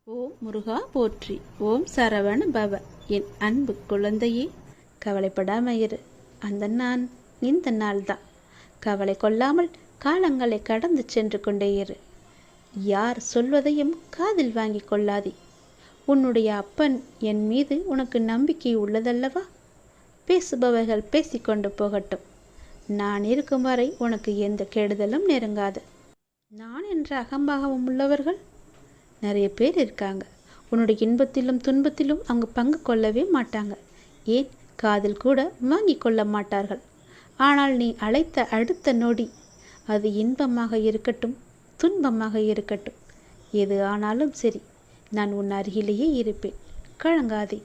ஓம் முருகா போற்றி. ஓம் சரவண பவ. என் அன்பு குழந்தையே, கவலைப்படாம இரு. அந்த நான் இந்த நாள்தான். கவலை கொள்ளாமல் காலங்களை கடந்து சென்று கொண்டே இரு. யார் சொல்வதையும் காதில் வாங்கி கொள்ளாதே. உன்னுடைய அப்பன் என் மீது உனக்கு நம்பிக்கை உள்ளதல்லவா? பேசுபவர்கள் பேசிக்கொண்டு போகட்டும். நான் இருக்கும் வரை உனக்கு எந்த கெடுதலும் நெருங்காது. நான் என்ற அகம்பாகவும் உள்ளவர்கள் நிறைய பேர் இருக்காங்க. உன்னுடைய இன்பத்திலும் துன்பத்திலும் அவங்க பங்கு கொள்ளவே மாட்டாங்க. ஏன் காதில் கூட வாங்கி கொள்ள மாட்டார்கள். ஆனால் நீ அழைத்த அடுத்த நொடி, அது இன்பமாக இருக்கட்டும் துன்பமாக இருக்கட்டும், எது ஆனாலும் சரி, நான் உன் அருகிலேயே இருப்பேன். கலங்காதே.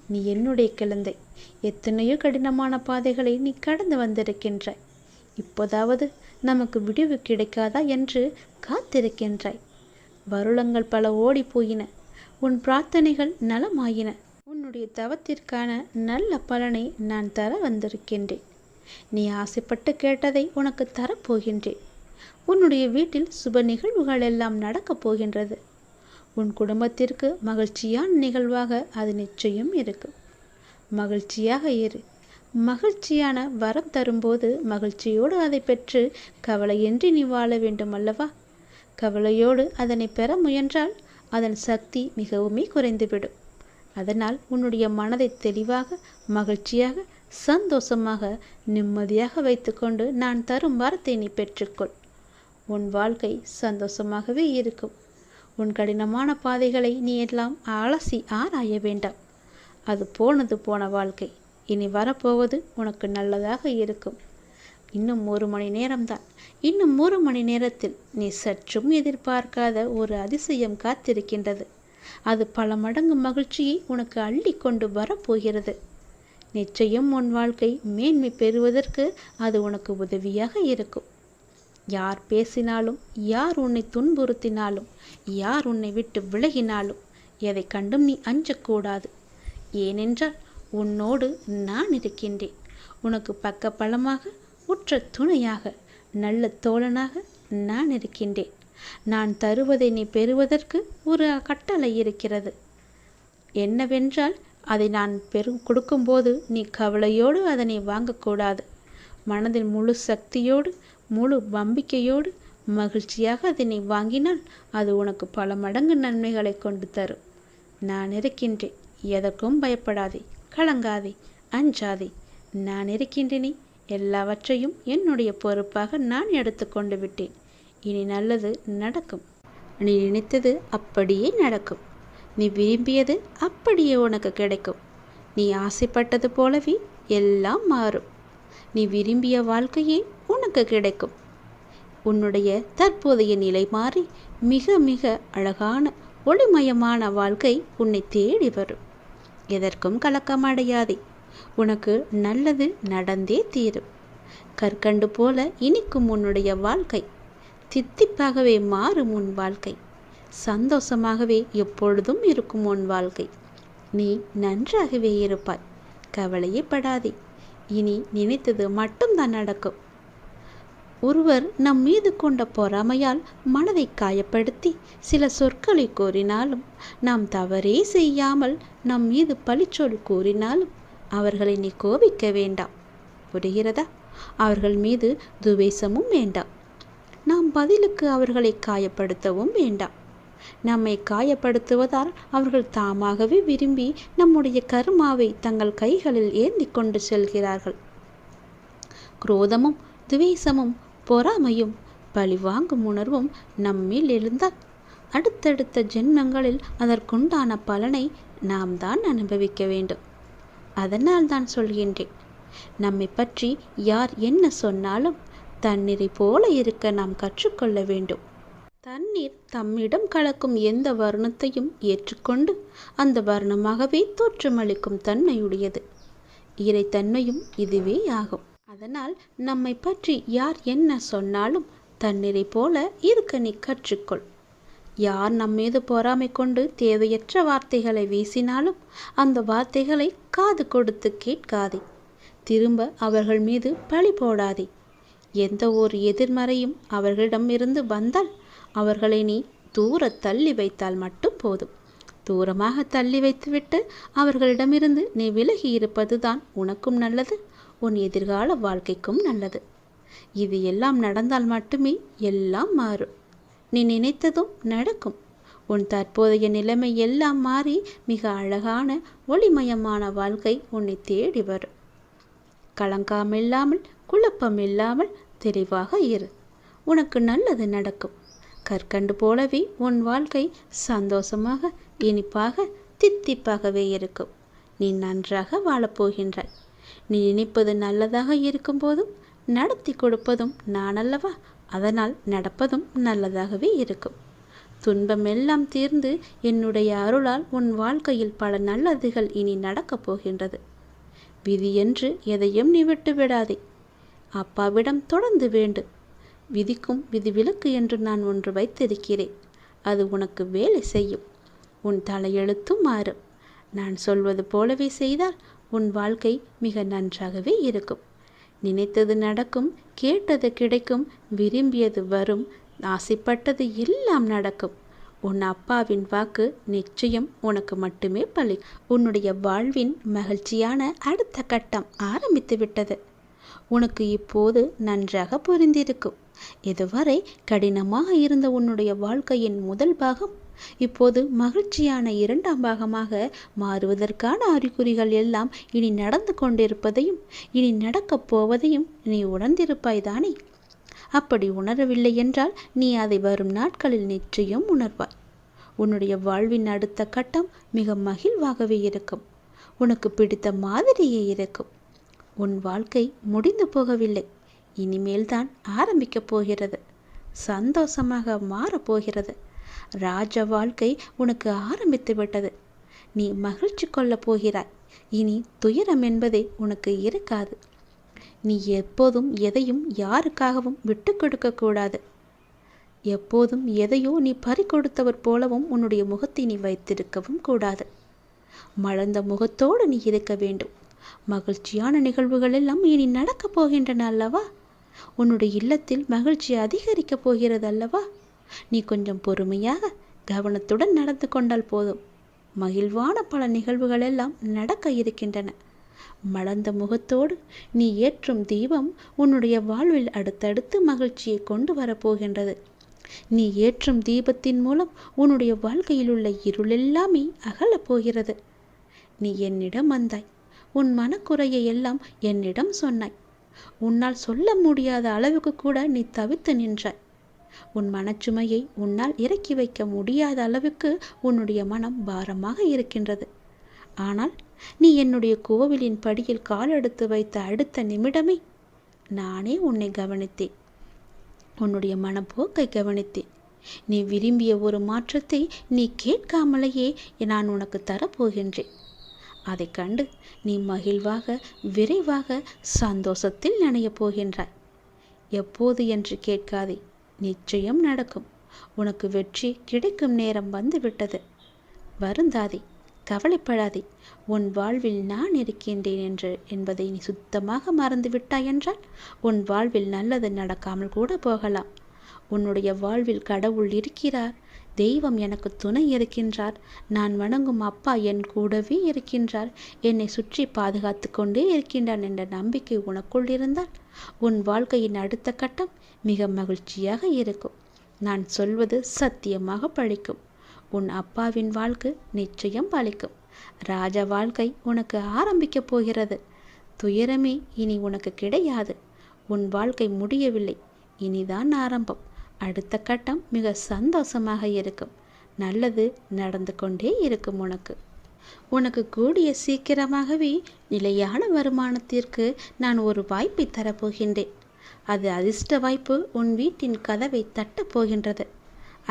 நீ என்னுடைய குழந்தை. எத்தனையோ கடினமான பாதைகளை நீ கடந்து வந்திருக்கின்றாய். இப்போதாவது நமக்கு விடிவு கிடைக்காதா என்று காத்திருக்கின்றாய். வருடங்கள் பல ஓடி போயின. உன் பிரார்த்தனைகள் நலமாயின. உன்னுடைய தவத்திற்கான நல்ல பலனை நான் தர வந்திருக்கின்றேன். நீ ஆசைப்பட்டு கேட்டதை உனக்கு தரப்போகின்றேன். உன்னுடைய வீட்டில் சுப நிகழ்வுகள் எல்லாம் நடக்கப் போகின்றது. உன் குடும்பத்திற்கு மகிழ்ச்சியான நிகழ்வாக அது நிச்சயம் இருக்கும். மகிழ்ச்சியாக இரு. மகிழ்ச்சியான வரம் தரும்போது மகிழ்ச்சியோடு அதை பெற்று கவலையின்றி நீ வாழ வேண்டும் அல்லவா? கவலையோடு அதனை பெற முயன்றால் அதன் சக்தி மிகவுமே குறைந்துவிடும். அதனால் உன்னுடைய மனதை தெளிவாக, மகிழ்ச்சியாக, சந்தோஷமாக, நிம்மதியாக வைத்துக்கொண்டு நான் தரும் வாரத்தை நீ பெற்றுக்கொள். உன் வாழ்க்கை சந்தோஷமாகவே இருக்கும். உன் கடினமான பாதைகளை நீ எல்லாம் அலசி ஆராய வேண்டாம். அது போனது போன வாழ்க்கை. இனி வரப்போவது உனக்கு நல்லதாக இருக்கும். இன்னும் 1 மணி நேரம்தான். இன்னும் 1 மணி நேரத்தில் நீ சற்றும் எதிர்பார்க்காத ஒரு அதிசயம் காத்திருக்கின்றது. அது பல மடங்கு மகிழ்ச்சியை உனக்கு அள்ளி கொண்டு வரப்போகிறது. நிச்சயம் உன் வாழ்க்கை மேன்மை பெறுவதற்கு அது உனக்கு உதவியாக இருக்கும். யார் பேசினாலும், யார் உன்னை துன்புறுத்தினாலும், யார் உன்னை விட்டு விலகினாலும் எதை கண்டும் நீ அஞ்சக்கூடாது. ஏனென்றால் உன்னோடு நான் இருக்கின்றேன். உனக்கு பக்கபலமாக, உற்ற துணையாக, நல்ல தோழனாக நான் இருக்கின்றேன். நான் தருவதை நீ பெறுவதற்கு ஒரு கட்டளை இருக்கிறது. என்னவென்றால், அதை நான் கொடுக்கும்போது நீ கவலையோடு அதனை வாங்கக்கூடாது. மனதின் முழு சக்தியோடு, முழு நம்பிக்கையோடு, மகிழ்ச்சியாக அதனை வாங்கினால் அது உனக்கு பல மடங்கு நன்மைகளை கொண்டு தரும். நான் இருக்கின்றேன். எதற்கும் பயப்படாதே, கலங்காதே, அஞ்சாதே. நான் இருக்கின்றேனே. எல்லாவற்றையும் என்னுடைய பொறுப்பாக நான் எடுத்துக்கொண்டு விட்டேன். இனி நல்லது நடக்கும். நீ நினைத்தது அப்படியே நடக்கும். நீ விரும்பியது அப்படியே உனக்கு கிடைக்கும். நீ ஆசைப்பட்டது போலவே எல்லாம் மாறும். நீ விரும்பிய வாழ்க்கையே உனக்கு கிடைக்கும். உன்னுடைய தற்போதைய நிலை மாறி மிக மிக அழகான ஒளிமயமான வாழ்க்கை உன்னை தேடி வரும். எதற்கும் கலக்கமடையாதே. உனக்கு நல்லது நடந்தே தீரும். கற்கண்டு போல இனிக்கும் உன்னுடைய வாழ்க்கை. தித்திப்பாகவே மாறும் உன் வாழ்க்கை. சந்தோஷமாகவே எப்பொழுதும் இருக்கும் உன் வாழ்க்கை. நீ நன்றாகவே இருப்பாய். கவலையே படாதே. இனி நினைத்தது மட்டும்தான் நடக்கும். ஒருவர் நம் மீது கொண்ட பொறாமையால் மனதை காயப்படுத்தி சில சொற்களை கூறினாலும், நாம் தவறே செய்யாமல் நம் மீது பழிச்சொல் கூறினாலும் அவர்களை நீ கோபிக்க வேண்டாம். புரிகிறதா? அவர்கள் மீது துவேஷமும் வேண்டாம். நாம் பதிலுக்கு அவர்களை காயப்படுத்தவும் வேண்டாம். நம்மை காயப்படுத்துவதால் அவர்கள் தாமாகவே விரும்பி நம்முடைய கர்மாவை தங்கள் கைகளில் ஏந்தி கொண்டு செல்கிறார்கள். குரோதமும் துவேஷமும் பொறாமையும் பழிவாங்கும் உணர்வும் நம்மில் எழுந்தால் அடுத்தடுத்த ஜென்மங்களில் அதற்குண்டான பலனை நாம் தான் அனுபவிக்க வேண்டும். அதனால் தான் சொல்கின்றேன், நம்மை பற்றி யார் என்ன சொன்னாலும் தண்ணீரை போல இருக்க நாம் கற்றுக்கொள்ள வேண்டும். தண்ணீர் தம்மிடம் கலக்கும் எந்த வர்ணத்தையும் ஏற்றுக்கொண்டு அந்த வர்ணமாகவே தோற்றமளிக்கும் தன்மையுடையது. இறைத்தன்மையும் இதுவே ஆகும். அதனால் நம்மை பற்றி யார் என்ன சொன்னாலும் தண்ணீரை போல இருக்க நீ கற்றுக்கொள். யார் நம்மீது பொறாமை கொண்டு தேவையற்ற வார்த்தைகளை வீசினாலும் அந்த வார்த்தைகளை காது கொடுத்து கேட்காதே. திரும்ப அவர்கள் மீது பழி போடாதே. எந்த ஒரு எதிர்மறையும் அவர்களிடம் இருந்து வந்தால் அவர்களை நீ தூர தள்ளி வைத்தால் மட்டும் போதும். தூரமாக தள்ளி வைத்துவிட்டு அவர்களிடமிருந்து நீ விலகி இருப்பதுதான் உனக்கும் நல்லது, உன் எதிர்கால வாழ்க்கைக்கும் நல்லது. இது எல்லாம் நடந்தால் மட்டுமே எல்லாம் மாறும். நீ நினைத்ததும் நடக்கும். உன் தற்போதைய நிலைமை எல்லாம் மாறி மிக அழகான ஒளிமயமான வாழ்க்கை உன்னை தேடி வரும். கலங்காமில்லாமல் குழப்பமில்லாமல் தெளிவாக இரு. உனக்கு நல்லது நடக்கும். கற்கண்டு போலவே உன் வாழ்க்கை சந்தோஷமாக, இனிப்பாக, தித்திப்பாகவே இருக்கும். நீ நன்றாக வாழப்போகின்றாய். நீ நினைப்பது நல்லதாக இருக்கும்போதும் நடத்தி கொடுப்பதும் நான் அல்லவா? அதனால் நடப்பதும் நல்லதாகவே இருக்கும். துன்பம் எல்லாம் தீர்ந்து என்னுடைய அருளால் உன் வாழ்க்கையில் பல நல்லதுகள் இனி நடக்கப் போகின்றது. விதி என்று எதையும் நீ விட்டு விடாதே. அப்பாவிடம் தொடர்ந்து வேண்டு. விதிக்கும் விதிவிலக்கு என்று நான் ஒன்று வைத்திருக்கிறேன். அது உனக்கு வேலை செய்யும். உன் தலையெழுத்தும் மாறும். நான் சொல்வது போலவே செய்தால் உன் வாழ்க்கை மிக நன்றாகவே இருக்கும். நினைத்தது நடக்கும், கேட்டது கிடைக்கும், விரும்பியது வரும், ஆசைப்பட்டது எல்லாம் நடக்கும். உன் அப்பாவின் வாக்கு நிச்சயம் உனக்கு மட்டுமே பலிக்கும். உன்னுடைய வாழ்வின் மகிழ்ச்சியான அடுத்த கட்டம் ஆரம்பித்து விட்டது. உனக்கு இப்போது நன்றாக புரிந்திருக்கும். இதுவரை கடினமாக இருந்த உன்னுடைய வாழ்க்கையின் முதல் பாகம் இப்போது மகிழ்ச்சியான இரண்டாம் பாகமாக மாறுவதற்கான அறிகுறிகள் எல்லாம் இனி நடந்து கொண்டிருப்பதையும் இனி நடக்கப் போவதையும் நீ உணர்ந்திருப்பாய்தானே? அப்படி உணரவில்லை என்றால் நீ அதை வரும் நாட்களில் நிச்சயம் உணர்வாய். உன்னுடைய வாழ்வின் அடுத்த கட்டம் மிக மகிழ்வாகவே இருக்கும். உனக்கு பிடித்த மாதிரியே இருக்கும். உன் வாழ்க்கை முடிந்து போகவில்லை, இனிமேல்தான் ஆரம்பிக்கப் போகிறது. சந்தோஷமாக மாறப்போகிறது. ராஜ வாழ்க்கை உனக்கு ஆரம்பித்து விட்டது. நீ மகிழ்ச்சி கொள்ளப் போகிறாய். இனி துயரம் என்பதே உனக்கு இருக்காது. நீ எப்போதும் எதையும் யாருக்காகவும் விட்டு கொடுக்க கூடாது. எப்போதும் எதையோ நீ பறிகொடுத்தவர் போலவும் உன்னுடைய முகத்தை நீ வைத்திருக்கவும் கூடாது. மலர்ந்த முகத்தோடு நீ இருக்க வேண்டும். மகிழ்ச்சியான நிகழ்வுகள் எல்லாம் இனி நடக்கப் போகின்றன அல்லவா? உன்னுடைய இல்லத்தில் மகிழ்ச்சி அதிகரிக்கப் போகிறது அல்லவா? நீ கொஞ்சம் பொறுமையாக கவனத்துடன் நடந்து கொண்டால் போதும். மகிழ்வான பல நிகழ்வுகள் எல்லாம் நடக்க இருக்கின்றன. மலர்ந்த முகத்தோடு நீ ஏற்றும் தீபம் உன்னுடைய வாழ்வில் அடுத்தடுத்து மகிழ்ச்சியை கொண்டு வரப்போகின்றது. நீ ஏற்றும் தீபத்தின் மூலம் உன்னுடைய வாழ்க்கையில் உள்ள இருளெல்லாமே அகலப் போகிறது. நீ என்னிடம் வந்தாய். உன் மனக்குறையை எல்லாம் என்னிடம் சொன்னாய். உன்னால் சொல்ல முடியாத அளவுக்கு கூட நீ தவித்து நின்றாய். உன் மனச்சுமையை உன்னால் இறக்கி வைக்க முடியாத அளவுக்கு உன்னுடைய மனம் பாரமாக இருக்கின்றது. ஆனால் நீ என்னுடைய கோவிலின் படியில் காலெடுத்து வைத்த அடுத்த நிமிடமே நானே உன்னை கவனித்தேன். உன்னுடைய மனப்போக்கை கவனித்தேன். நீ விரும்பிய ஒரு மாற்றத்தை நீ கேட்காமலேயே நான் உனக்கு தரப்போகின்றேன். அதை கண்டு நீ மகிழ்வாக விரைவாக சந்தோஷத்தில் நனையப் போகின்றாய். எப்போது என்று கேட்காதே, நிச்சயம் நடக்கும். உனக்கு வெற்றி கிடைக்கும் நேரம் வந்துவிட்டது. வருந்தாதே, கவலைப்படாதே. உன் வாழ்வில் நான் இருக்கின்றேன் என்பதை நீ சுத்தமாக மறந்து விட்டாய் என்றால் உன் வாழ்வில் நல்லது நடக்காமல் கூட போகலாம். உன்னுடைய வாழ்வில் கடவுள் இருக்கிறார். தெய்வம் எனக்கு துணை இருக்கின்றார். நான் வணங்கும் அப்பா என் கூடவே இருக்கின்றார். என்னை சுற்றி பாதுகாத்து கொண்டே இருக்கின்றான் என்ற நம்பிக்கை உனக்குள் இருந்தால் உன் வாழ்க்கையின் அடுத்த கட்டம் மிக மகிழ்ச்சியாக இருக்கும். நான் சொல்வது சத்தியமாக பழிக்கும். உன் அப்பாவின் வாழ்க்கை நிச்சயம் பழிக்கும். ராஜ வாழ்க்கை உனக்கு ஆரம்பிக்கப் போகிறது. துயரமே இனி உனக்கு கிடையாது. உன் வாழ்க்கை முடியவில்லை, இனிதான் ஆரம்பம். அடுத்த கட்டம் மிக சந்தோஷமாக இருக்கும். நல்லது நடந்து கொண்டே இருக்கும். உனக்கு கூடிய சீக்கிரமாகவே நிலையான வருமானத்திற்கு நான் ஒரு வாய்ப்பை தரப்போகின்றேன். அது அதிர்ஷ்ட வாய்ப்பு உன் வீட்டின் கதவை தட்டப் போகின்றது.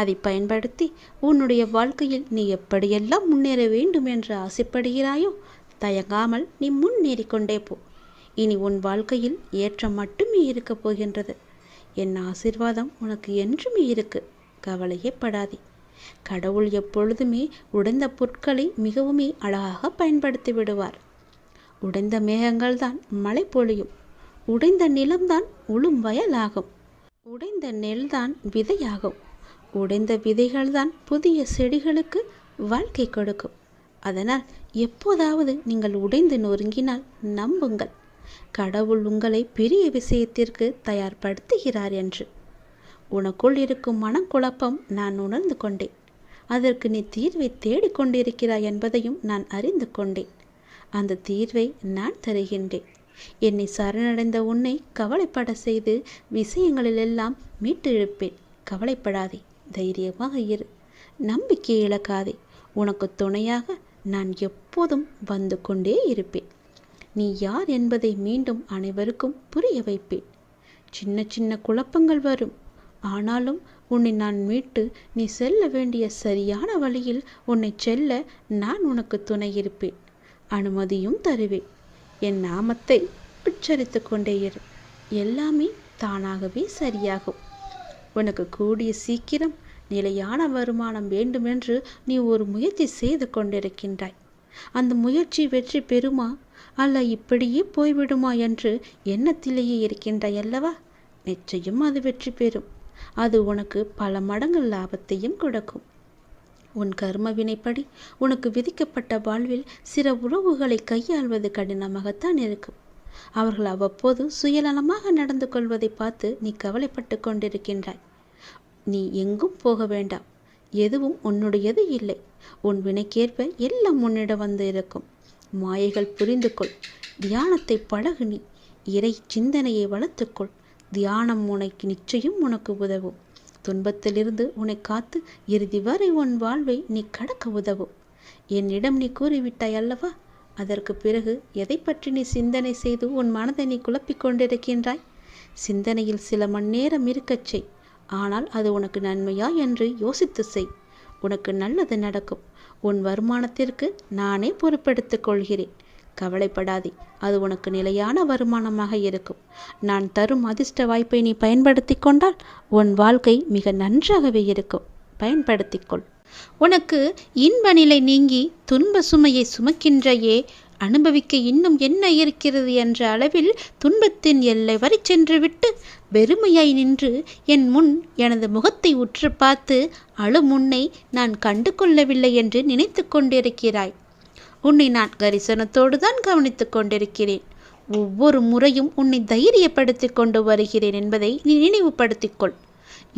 அதை பயன்படுத்தி உன்னுடைய வாழ்க்கையில் நீ எப்படியெல்லாம் முன்னேற வேண்டும் என்று ஆசைப்படுகிறாயோ தயங்காமல் நீ முன்னேறி கொண்டே போ. இனி உன் வாழ்க்கையில் ஏற்றம் மட்டுமே இருக்கப் போகின்றது. என் ஆசீர்வாதம் உனக்கு என்றுமே இருக்கு. கவலையே படாதே. கடவுள் எப்பொழுதுமே உடைந்த பொருட்களை மிகவுமே அழகாக பயன்படுத்தி விடுவார். உடைந்த மேகங்கள் தான் மழை பொழியும். உடைந்த நிலம்தான் உளும் வயலாகும். உடைந்த நெல்தான் விதையாகும். உடைந்த விதைகள்தான் புதிய செடிகளுக்கு வாழ்க்கை கொடுக்கும். அதனால் எப்போதாவது நீங்கள் உடைந்து நொறுங்கினால் நம்புங்கள், கடவுள் உங்களை பெரிய விஷயத்திற்கு தயார்படுத்துகிறார் என்று. உனக்குள் இருக்கும் மனக்குழப்பம் நான் உணர்ந்து கொண்டேன். அதற்கு நீ தீர்வை தேடிக்கொண்டிருக்கிறாய் என்பதையும் நான் அறிந்து கொண்டேன். அந்த தீர்வை நான் தருகின்றேன். என்னை சரணடைந்த உன்னை கவலைப்பட செய்து விஷயங்களிலெல்லாம் மீட்டு இழுப்பேன். கவலைப்படாதே, தைரியமாக இரு, நம்பிக்கை இழக்காதே. உனக்கு துணையாக நான் எப்போதும் வந்து கொண்டே இருப்பேன். நீ யார் என்பதை மீண்டும் அனைவருக்கும் புரிய வைப்பேன். சின்ன சின்ன குழப்பங்கள் வரும், ஆனாலும் உன்னை நான் மீட்டு நீ செல்ல வேண்டிய சரியான வழியில் உன்னை செல்ல நான் உனக்கு துணை இருப்பேன். அனுமதியும் தருவேன். என் நாமத்தை உச்சரித்து கொண்டே இரு, எல்லாமே தானாகவே சரியாகும். உனக்கு கூடிய சீக்கிரம் நிலையான வருமானம் வேண்டுமென்று நீ ஒரு முயற்சி செய்து கொண்டிருக்கின்றாய். அந்த முயற்சி வெற்றி பெறுமா அல்ல இப்படியே போய்விடுமா என்று எண்ணத்திலேயே இருக்கின்றாய் அல்லவா? நிச்சயம் அது வெற்றி பெறும். அது உனக்கு பல மடங்கு லாபத்தையும் கொடுக்கும். உன் கர்ம வினைப்படி உனக்கு விதிக்கப்பட்ட வாழ்வில் சில உறவுகளை கையாள்வது கடினமாகத்தான் இருக்கும். அவர்கள் அவ்வப்போது சுயநலமாக நடந்து கொள்வதை பார்த்து நீ கவலைப்பட்டு கொண்டிருக்கின்றாய். நீ எங்கும் போக வேண்டாம், எதுவும் உன்னுடையது இல்லை. உன் வினைக்கேற்ப எல்லாம் உன்னிடம் வந்து இருக்கும். மாயைகள் புரிந்து கொள், தியானத்தை பழகு. நீ இறை சிந்தனையை வளர்த்துக்கொள். தியானம் உனக்கு நிச்சயம் உனக்கு உதவும். துன்பத்திலிருந்து உன்னை காத்து இறுதி வரை உன் வாழ்வை நீ கடக்க உதவும். என்னிடம் நீ கூறிவிட்டாய் அல்லவா? அதற்கு பிறகு எதை பற்றி நீ சிந்தனை செய்து உன் மனதை நீ குழப்பிக் கொண்டிருக்கின்றாய்? சிந்தனையில் சில மணி நேரம் இருக்கச் செய், ஆனால் அது உனக்கு நன்மையா என்று யோசித்து செய். உனக்கு நல்லது நடக்கும். உன் வருமானத்திற்கு நானே பொறுப்பெடுத்துக் கொள்கிறேன். கவலைப்படாதே, அது உனக்கு நிலையான வருமானமாக இருக்கும். நான் தரும் அதிர்ஷ்ட வாய்ப்பை நீ பயன்படுத்தி கொண்டால் உன் வாழ்க்கை மிக நன்றாகவே இருக்கும். பயன்படுத்திக்கொள். உனக்கு இன்ப நிலை நீங்கி துன்ப சுமையை சுமக்கின்றையே, அனுபவிக்க இன்னும் என்ன இருக்கிறது என்ற அளவில் துன்பத்தின் எல்லை வரை சென்று விட்டு வெறுமையாய் நின்று என் முன் எனது முகத்தை உற்று பார்த்து அழும் உன்னை நான் கண்டு கொள்ளவில்லை என்று நினைத்து கொண்டிருக்கிறாய். உன்னை நான் கரிசனத்தோடு தான் கவனித்து கொண்டிருக்கிறேன். ஒவ்வொரு முறையும் உன்னை தைரியப்படுத்தி கொண்டு வருகிறேன் என்பதை நீ நினைவுபடுத்திக்கொள்.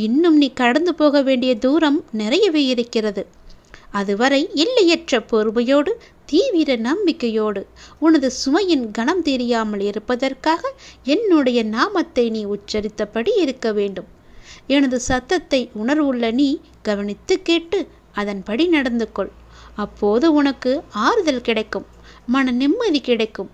இன்னும் நீ கடந்து போக வேண்டிய தூரம் நிறையவே இருக்கிறது. அதுவரை எல்லையற்ற பொறுமையோடு தீவிர நம்பிக்கையோடு உனது சுமையின் கணம் தெரியாமல் இருப்பதற்காக என்னுடைய நாமத்தை நீ உச்சரித்தபடி இருக்க வேண்டும். எனது சத்தத்தை உணர்வுள்ள நீ கவனித்து கேட்டு அதன்படி நடந்து கொள். அப்போது உனக்கு ஆறுதல் கிடைக்கும், மன நிம்மதி கிடைக்கும்.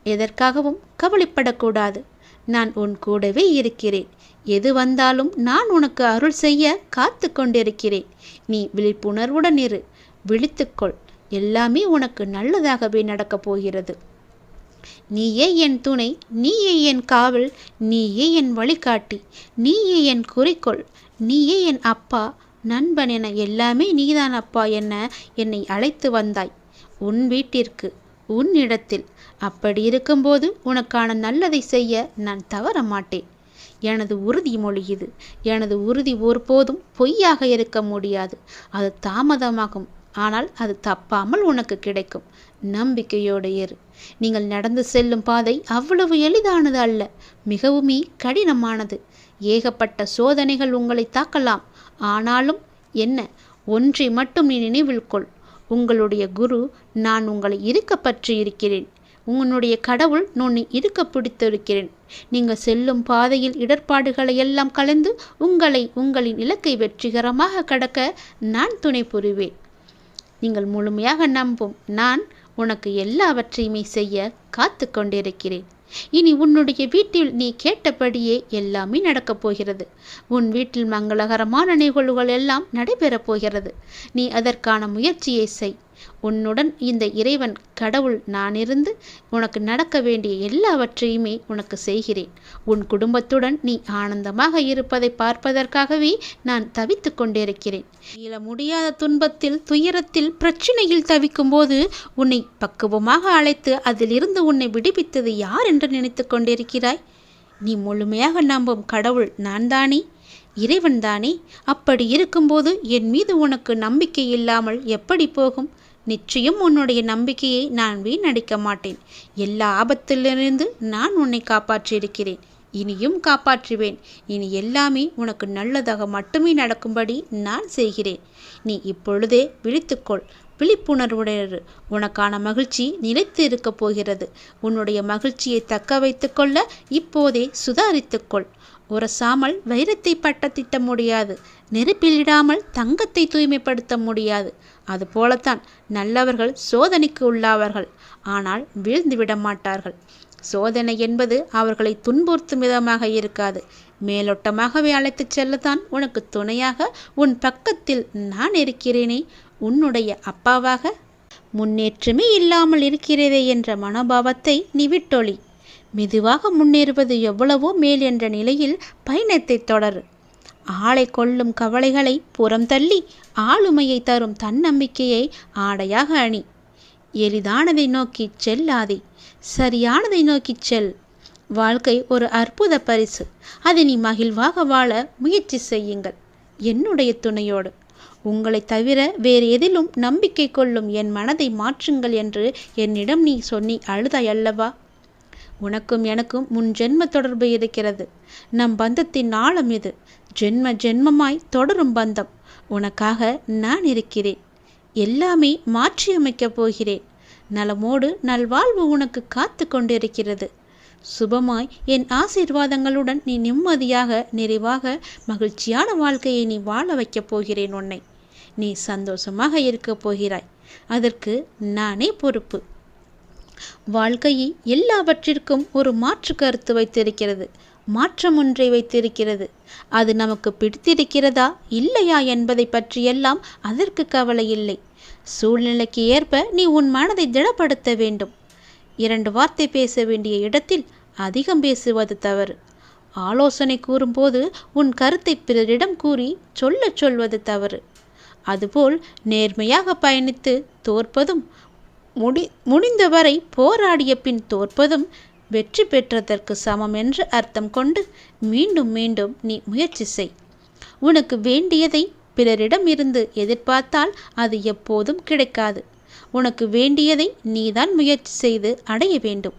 எதற்காகவும் கவலைப்படக்கூடாது. நான் உன் கூடவே இருக்கிறேன். எது வந்தாலும் நான் உனக்கு அருள் செய்ய காத்து கொண்டிருக்கிறேன். நீ விழிப்புணர்வுடன் இரு, விழித்துக்கொள். எல்லாமே உனக்கு நல்லதாகவே நடக்கப் போகிறது. நீயே என் துணை, நீயே என் காவல், நீயே என் வழிகாட்டி, நீயே என் குறிக்கோள், நீயே என் அப்பா, நண்பன் என எல்லாமே நீதான் அப்பா என என்னை அழைத்து வந்தாய் உன் வீட்டிற்கு, உன் இடத்தில். அப்படி இருக்கும்போது உனக்கான நல்லதை செய்ய நான் தவற மாட்டேன். எனது உறுதிமொழி இது. எனது உறுதி ஒருபோதும் பொய்யாக இருக்க முடியாது. அது தாமதமாகும், ஆனால் அது தப்பாமல் உனக்கு கிடைக்கும். நம்பிக்கையோடு இரு. நீங்கள் நடந்து செல்லும் பாதை அவ்வளவு எளிதானது அல்ல, மிகவுமே கடினமானது. ஏகப்பட்ட சோதனைகள் உங்களை தாக்கலாம். ஆனாலும் என்ன, ஒன்றை மட்டும் நீ நினைவில் கொள். உங்களுடைய குரு நான் உங்களை இருக்க பற்றி இருக்கிறேன். உன்னுடைய கடவுள் உன்னை இருக்க பிடித்திருக்கிறேன். நீங்கள் செல்லும் பாதையில் இடர்பாடுகளை எல்லாம் கலந்து உங்களின் இலக்கை வெற்றிகரமாக கடக்க நான் துணை புரிவேன். நீங்கள் முழுமையாக நம்பும் நான் உனக்கு எல்லாவற்றையுமே செய்ய காத்து கொண்டிருக்கிறேன். இனி உன்னுடைய வீட்டில் நீ கேட்டபடியே எல்லாமே நடக்கப் போகிறது. உன் வீட்டில் மங்களகரமான நிகழ்வுகள் எல்லாம் நடைபெறப் போகிறது. நீ அதற்கான முயற்சியை செய். உன்னுடன் இந்த இறைவன் கடவுள் நான் இருந்து உனக்கு நடக்க வேண்டிய எல்லாவற்றையுமே உனக்கு செய்கிறேன். உன் குடும்பத்துடன் நீ ஆனந்தமாக இருப்பதை பார்ப்பதற்காகவே நான் தவித்து கொண்டிருக்கிறேன். மீள முடியாத துன்பத்தில், துயரத்தில், பிரச்சனையில் தவிக்கும் போது உன்னை பக்குவமாக அழைத்து அதிலிருந்து உன்னை விடுவித்தது யார் என்று நினைத்து கொண்டிருக்கிறாய்? நீ முழுமையாக நம்பும் கடவுள் நான் தானே. இறைவன்தானே. அப்படி இருக்கும்போது என் மீது உனக்கு நம்பிக்கை இல்லாமல் எப்படி போகும்? நிச்சயம் உன்னுடைய நம்பிக்கையை நான் வீணடிக்க மாட்டேன். எல்லா ஆபத்திலிருந்து நான் உன்னை காப்பாற்றியிருக்கிறேன், இனியும் காப்பாற்றுவேன். இனி எல்லாமே உனக்கு நல்லதாக மட்டுமே நடக்கும்படி நான் செய்கிறேன். நீ இப்பொழுதே விழித்துக்கொள், விழிப்புணர்வுடையது. உனக்கான மகிழ்ச்சி நிலைத்து இருக்கப் போகிறது. உன்னுடைய மகிழ்ச்சியை தக்க வைத்து கொள்ள இப்போதே சுதாரித்துக்கொள். உரசாமல் வைரத்தை பட்டத்திட்ட முடியாது, நெருப்பிலிடாமல் தங்கத்தை தூய்மைப்படுத்த முடியாது. அதுபோலத்தான் நல்லவர்கள் சோதனைக்கு உள்ளாவார்கள், ஆனால் வீழ்ந்து விட மாட்டார்கள். சோதனை என்பது அவர்களை துன்புறுத்தும் விதமாக இருக்காது, மேலோட்டமாகவே அழைத்துச் செல்லத்தான் உனக்கு துணையாக உன் பக்கத்தில் நான் இருக்கிறேனே, உன்னுடைய அப்பாவாக. முன்னேற்றமே இல்லாமல் இருக்கிறதே என்ற மனோபாவத்தை நீ விட்டொழி. மெதுவாக முன்னேறுவது எவ்வளவோ மேல் என்ற நிலையில் பயணத்தை தொடரு. ஆளை கொள்ளும் கவலைகளை புறம் தள்ளி ஆளுமையை தரும் தன்னம்பிக்கையை ஆடையாக அணி. எளிதானதை நோக்கி செல்லாதே, சரியானதை நோக்கி செல். வாழ்க்கை ஒரு அற்புத பரிசு, அதை நீ மகிழ்வாக வாழ முயற்சி செய்யுங்கள், என்னுடைய துணையோடு. உங்களை தவிர வேறு எதிலும் நம்பிக்கை கொள்ளும் என் மனதை மாற்றுங்கள் என்று என்னிடம் நீ சொன்னி அழுதாய் அல்லவா? உனக்கும் எனக்கும் முன் ஜென்ம தொடர்பு இருக்கிறது. நம் பந்தத்தின் ஆழம் இது, ஜென்ம ஜென்மமாய் தொடரும் பந்தம். உனக்காக நான் இருக்கிறேன், எல்லாமே மாற்றியமைக்கப் போகிறேன். நலமோடு நல்வாழ்வு உனக்கு காத்து கொண்டிருக்கிறது. சுபமாய் என் ஆசீர்வாதங்களுடன் நீ நிம்மதியாக நிறைவாக மகிழ்ச்சியான வாழ்க்கையை நீ வாழ வைக்கப் போகிறேன். உன்னை நீ சந்தோஷமாக இருக்கப் போகிறாய், அதற்கு நானே பொறுப்பு. வாழ்க்கையை எல்லாவற்றிற்கும் ஒரு மாற்று கருத்து வைத்திருக்கிறது, மாற்றம் ஒன்றை வைத்திருக்கிறது. அது நமக்கு பிடித்திருக்கிறதா இல்லையா என்பதை பற்றியெல்லாம் அதற்கு கவலை இல்லை. சூழ்நிலைக்கு ஏற்ப நீ உன் மனதை திடப்படுத்த வேண்டும். 2 வார்த்தை பேச வேண்டிய இடத்தில் அதிகம் பேசுவது தவறு. ஆலோசனை கூறும்போது உன் கருத்தை பிறரிடம் கூறி சொல்வது தவறு. அதுபோல் நேர்மையாக பயணித்து தோற்பதும், முடிந்தவரை போராடிய பின் தோற்பதும் வெற்றி பெற்றதற்கு சமம் என்று அர்த்தம் கொண்டு மீண்டும் மீண்டும் நீ முயற்சி செய். உனக்கு வேண்டியதை பிறரிடம் இருந்து எதிர்பார்த்தால் அது எப்போதும் கிடைக்காது. உனக்கு வேண்டியதை நீதான் முயற்சி செய்து அடைய வேண்டும்.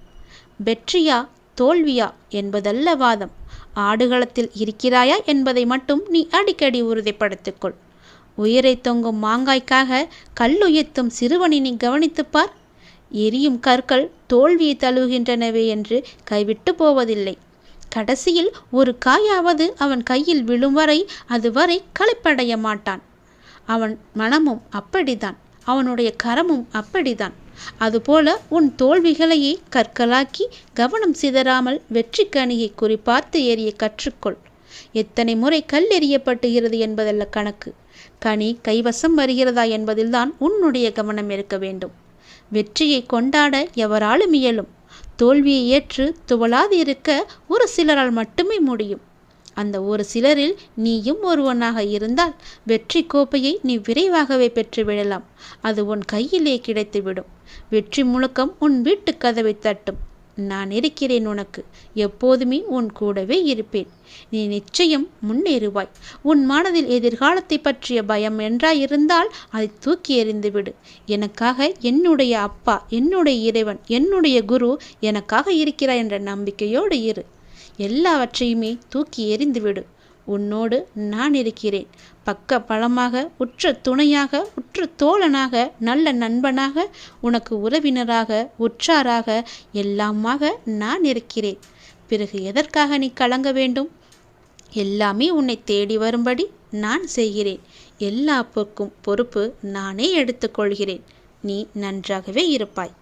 வெற்றியா தோல்வியா என்பதல்ல வாதம், ஆடுகளத்தில் இருக்கிறாயா என்பதை மட்டும் நீ அடிக்கடி உறுதிப்படுத்திக்கொள். உயிரை தொங்கும் மாங்காய்க்காக கல்லுயர்த்தும் சிறுவனை நீ கவனித்துப்பார். எரியும் கற்கள் தோல்வியை தழுவுகின்றனவே என்று கைவிட்டு போவதில்லை. கடைசியில் ஒரு காயாவது அவன் கையில் விழும் வரை அதுவரை களைப்படைய மாட்டான். அவன் மனமும் அப்படித்தான், அவனுடைய கரமும் அப்படித்தான். அதுபோல உன் தோல்விகளையே கற்களாக்கி கவனம் சிதறாமல் வெற்றி கனியை குறிப்பார்த்து எறிய கற்றுக்கொள். எத்தனை முறை கல் எறியப்பட்டுகிறது என்பதல்ல கணக்கு, கனி கைவசம் வருகிறதா என்பதில்தான் உன்னுடைய கவனம் இருக்க வேண்டும். வெற்றியை கொண்டாட எவராலும் இயலும், தோல்வியை ஏற்று துவளாது இருக்க ஒரு சிலரால் மட்டுமே முடியும். அந்த ஒரு சிலரில் நீயும் ஒருவனாக இருந்தால் வெற்றி கோப்பையை நீ விரைவாகவே பெற்றுவிடலாம். அது உன் கையிலே கிடைத்துவிடும். வெற்றி முழக்கம் உன் வீட்டு கதவை தட்டும். நான் இருக்கிறேன் உனக்கு, எப்போதுமே உன் கூடவே இருப்பேன். நீ நிச்சயம் முன்னேறுவாய். உன் மனதில் எதிர்காலத்தை பற்றிய பயம் என்றாயிருந்தால் அதை தூக்கி எறிந்துவிடு. எனக்காக என்னுடைய அப்பா, என்னுடைய இறைவன், என்னுடைய குரு எனக்காக இருக்கிறார் என்ற நம்பிக்கையோடு இரு. எல்லாவற்றையுமே தூக்கி எறிந்துவிடு. உன்னோடு நான் இருக்கிறேன். பக்க பலமாக, உற்ற துணையாக, உற்ற தோழனாக, நல்ல நண்பனாக, உனக்கு உறவினராக, உற்றாராக, எல்லாமாக நான் இருக்கிறேன். பிறகு எதற்காக நீ கலங்க வேண்டும்? எல்லாமே உன்னை தேடி வரும்படி நான் செய்கிறேன். எல்லா பொறுப்பு நானே எடுத்துக்கொள்கிறேன். நீ நன்றாகவே இருப்பாய்.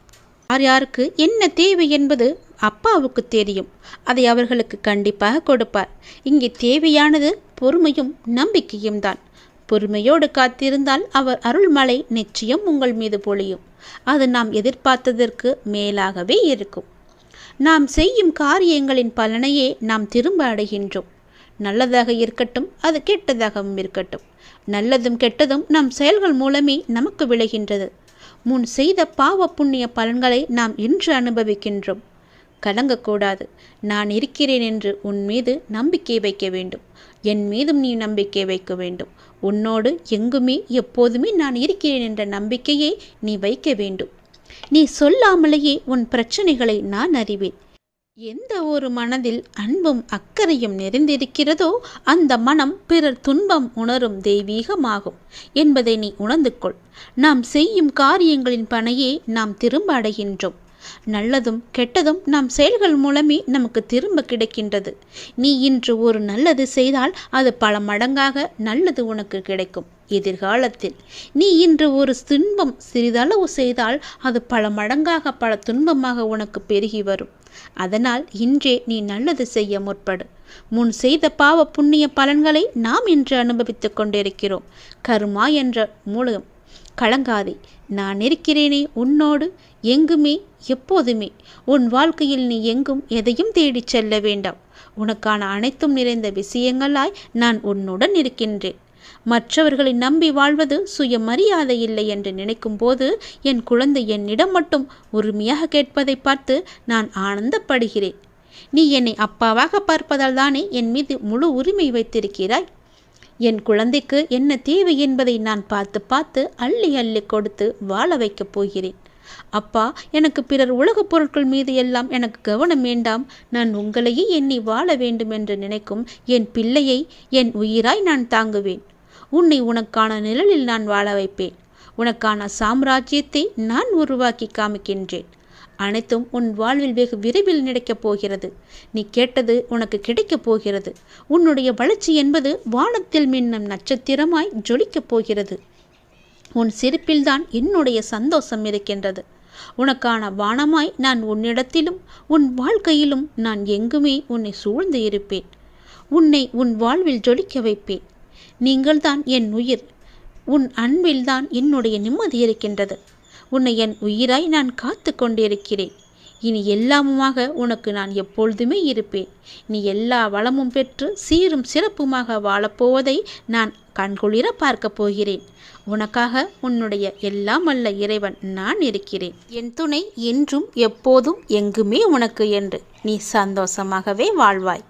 யார் யாருக்கு என்ன தேவை என்பது அப்பாவுக்கு தெரியும். அதை அவர்களுக்கு கண்டிப்பாக கொடுப்பார். இங்கே தேவையானது பொறுமையும் நம்பிக்கையும் தான். பொறுமையோடு காத்திருந்தால் அவர் அருள்மழை நிச்சயம் உங்கள் மீது பொழியும். அது நாம் எதிர்பார்த்ததற்கு மேலாகவே இருக்கும். நாம் செய்யும் காரியங்களின் பலனையே நாம் திரும்ப அடைகின்றோம். நல்லதாக இருக்கட்டும், அது கெட்டதாகவும் இருக்கட்டும். நல்லதும் கெட்டதும் நம் செயல்கள் மூலமே நமக்கு விளைகின்றது. முன் செய்த பாவ புண்ணிய பலன்களை நாம் இன்று அனுபவிக்கின்றோம். கலங்கக்கூடாது. நான் இருக்கிறேன் என்று உன் மீது நம்பிக்கை வைக்க வேண்டும். என் மீதும் நீ நம்பிக்கை வைக்க வேண்டும். உன்னோடு எங்குமே எப்போதுமே நான் இருக்கிறேன் என்ற நம்பிக்கையை நீ வைக்க வேண்டும். நீ சொல்லாமலேயே உன் பிரச்சனைகளை நான் அறிவேன். எந்த ஒரு மனதில் அன்பும் அக்கறையும் நிறைந்திருக்கிறதோ அந்த மனம் பிறர் துன்பம் உணரும் தெய்வீகமாகும் என்பதை நீ உணர்ந்து கொள். நாம் செய்யும் காரியங்களின் பனையே நாம் திரும்ப அடைகின்றோம். நல்லதும் கெட்டதும் நம் செயல்கள் மூலமே நமக்கு திரும்ப கிடைக்கின்றது. நீ இன்று ஒரு நல்லது செய்தால் அது பல மடங்காக நல்லது உனக்கு கிடைக்கும் எதிர்காலத்தில். நீ இன்று ஒரு துன்பம் சிறிதளவு செய்தால் அது பல மடங்காக பல துன்பமாக உனக்கு பெருகி வரும். அதனால் இன்றே நீ நல்லது செய்ய முற்படு. முன் செய்த பாவ புண்ணிய பலன்களை நாம் இன்று அனுபவித்துக் கொண்டிருக்கிறோம். கர்மா என்ற மூலம் கலங்காதே. நான் இருக்கிறேனே உன்னோடு எங்குமே எப்போதுமே. உன் வாழ்க்கையில் நீ எங்கும் எதையும் தேடிச் செல்ல வேண்டாம். உனக்கான அனைத்தும் நிறைந்த விஷயங்களாய் நான் உன்னுடன் இருக்கின்றேன். மற்றவர்களை நம்பி வாழ்வது சுயமரியாதை இல்லை என்று நினைக்கும் போது என் குழந்தை என்னிடம் மட்டும் உரிமையாக கேட்பதை பார்த்து நான் ஆனந்தப்படுகிறேன். நீ என்னை அப்பாவாக பார்ப்பதால் தானே என் மீது முழு உரிமை வைத்திருக்கிறாய். என் குழந்தைக்கு என்ன தேவை என்பதை நான் பார்த்து பார்த்து அள்ளி அள்ளி கொடுத்து வாழ வைக்கப் போகிறேன். அப்பா, எனக்கு பிறர் உலகப் பொருட்கள் மீது எல்லாம் எனக்கு கவனம் வேண்டாம். நான் உங்களையே எண்ணி வாழ வேண்டும் என்று நினைக்கும் என் பிள்ளையை என் உயிராய் நான் தாங்குவேன். உன்னை உனக்கான நிழலில் நான் வாழ வைப்பேன். உனக்கான சாம்ராஜ்யத்தை நான் உருவாக்கி காமிக்கின்றேன். அனைத்தும் உன் வாழ்வில் வெகு விரைவில் கிடைக்கப் போகிறது. நீ கேட்டது உனக்கு கிடைக்கப் போகிறது. உன்னுடைய வளர்ச்சி என்பது வானத்தில் மின்னும் நட்சத்திரமாய் ஜொலிக்கப் போகிறது. உன் சிரிப்பில்தான் என்னுடைய சந்தோஷம் இருக்கின்றது. உனக்கான வானமாய் நான் உன்னிடத்திலும் உன் வாழ்க்கையிலும் நான் எங்குமே உன்னை சூழ்ந்து இருப்பேன். உன்னை உன் வாழ்வில் ஜொலிக்க வைப்பேன். நீங்கள்தான் என் உயிர். உன் அன்பில்தான் என்னுடைய நிம்மதி இருக்கின்றது. உன்னை என் உயிராய் நான் காத்து கொண்டிருக்கிறேன். இனி எல்லாமுமாக உனக்கு நான் எப்பொழுதுமே இருப்பேன். நீ எல்லா வளமும் பெற்று சீரும் சிறப்புமாக வாழப்போவதை நான் கண்குளிர பார்க்கப் போகிறேன். உனக்காக உன்னுடைய எல்லாம் வல்ல இறைவன் நான் இருக்கிறேன். என் துணை என்றும் எப்போதும் எங்குமே உனக்கு என்று நீ சந்தோஷமாகவே வாழ்வாய்.